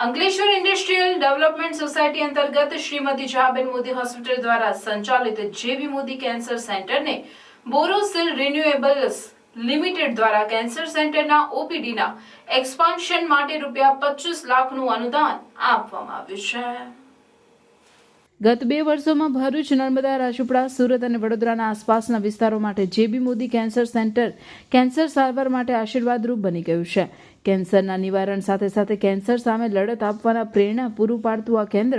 Ankleshwar industrial development society અંતર્ગત Shrimati જહાબેન Modi hospital દ્વારા સંચાલિત જેબી મોદી કેન્સર સેન્ટરને બોરોસિલ રિન્યુએબલ્સ લિમિટેડ દ્વારા કેન્સર સેન્ટરના ઓપીડીના એક્સપાન્શન માટે ₹25 લાખનું અનુદાન આપવામાં આવ્યું છે. ગત 2 વર્ષોમાં ભરૂચ, નર્મદા, રાજપીપળા, સુરત અને વડોદરાના આસપાસના વિસ્તારો માટે જેબી મોદી કેન્સર સેન્ટર કેન્સર સારવાર માટે આશીર્વાદરૂપ બની ગયું છે. કેન્સરના નિવારણ સાથે સાથે કેન્સર સામે લડત આપવાના પ્રેરણા પૂરું પાડતું આ કેન્દ્ર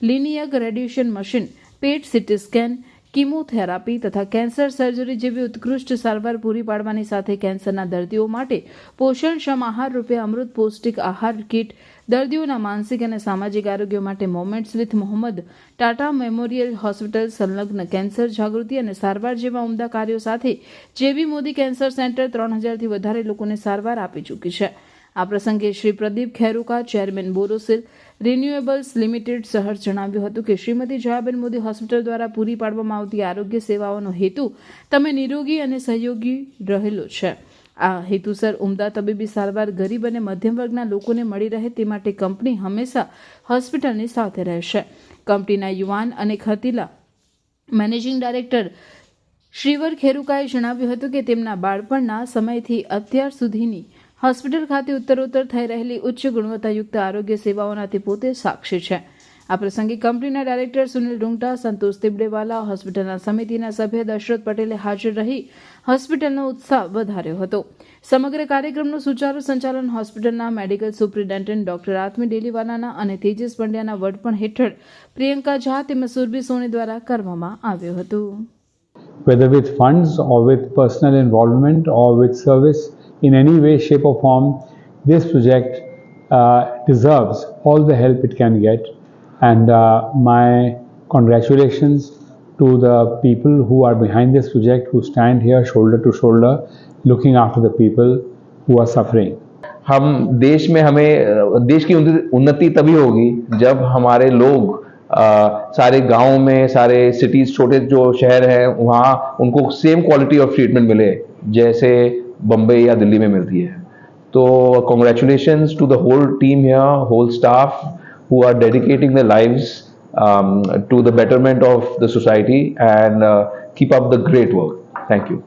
લિનિયક રેડિયેશન મશીન, પેટ સીટી સ્કેન, કીમોથેરાપી તથા કેન્સર સર્જરી જેવી ઉત્કૃષ્ટ સારવાર પૂરી પાડવાની સાથે કેન્સરના દર્દીઓ માટે પોષણક્ષમ આહાર રૂપે અમૃત પૌષ્ટિક આહાર કીટ, દર્દીઓના માનસિક અને સામાજિક આરોગ્ય માટે moments with Mohammed, Tata memorial hospital સંલગ્ન કેન્સર જાગૃતિ અને સારવાર જેવા ઉમદા કાર્યો સાથે જેબી મોદી કેન્સર સેન્ટર 3000થી વધારે લોકોને સારવાર આપી ચૂકી છે. આ પ્રસંગે Shri Pradeep Kheruka, chairman Borosil Renewables Limited સહર જણાવ્યું હતું કે શ્રીમતી જહાબેન મોદી હોસ્પિટલ દ્વારા પૂરી પાડવામાં આવતી આરોગ્ય સેવાઓનો હેતુ તમે નિરોગી અને સહયોગી રહેલો છે. આ હેતુસર ઉમદા તબીબી સારવાર ગરીબ અને મધ્યમ વર્ગના લોકોને મળી રહે તે માટે કંપની હંમેશા હોસ્પિટલની સાથે રહેશે. કંપનીના યુવાન અને ખતીલા મેનેજિંગ ડાયરેક્ટર શ્રીવર ખેરુકાએ જણાવ્યું હતું કે તેમના બાળપણના સમયથી અત્યાર સુધીની હોસ્પિટલ ખાતે ઉત્તરોત્તર થઈ રહેલી ઉચ્ચ ગુણવત્તાયુક્ત આરોગ્ય સેવાઓના તે પોતે સાક્ષી છે. આ પ્રસંગે કંપનીના ડાયરેક્ટર સુનિલ રૂંગટા, સંતોષ તિબડેવાલા, હોસ્પિટલના સમિતિના સભ્ય દશરથ પટેલે હાજર રહી હોસ્પિટલનો ઉત્સાહ વધાર્યો હતો. સમગ્ર કાર્યક્રમનું સુચારુ સંચાલન હોસ્પિટલના મેડિકલ સુપ્રિન્ટેન્ડન્ટ ડોક્ટર આત્મી ડેલીવાલાના અને તેજસ પંડ્યાના વડપણ હેઠળ પ્રિયંકા ઝા તેમજ સુરભી સોની દ્વારા કરવામાં આવ્યું હતું. Whether with funds or with personal involvement or with service in any way, shape or form, this project deserves all the help it can get, and my congratulations to the people who are behind this project, who stand here shoulder to shoulder looking after the people who are suffering. हम देश में हमें देश की उन्नति तभी होगी जब हमारे लोग सारे गाँव में, सारे सिटीज, छोटे जो शहर हैं वहाँ उनको सेम क्वालिटी ऑफ ट्रीटमेंट मिले जैसे बम्बई या दिल्ली में मिलती है. तो congratulations to the whole team here, whole staff who are dedicating their lives to the betterment of the society and keep up the great work. Thank you.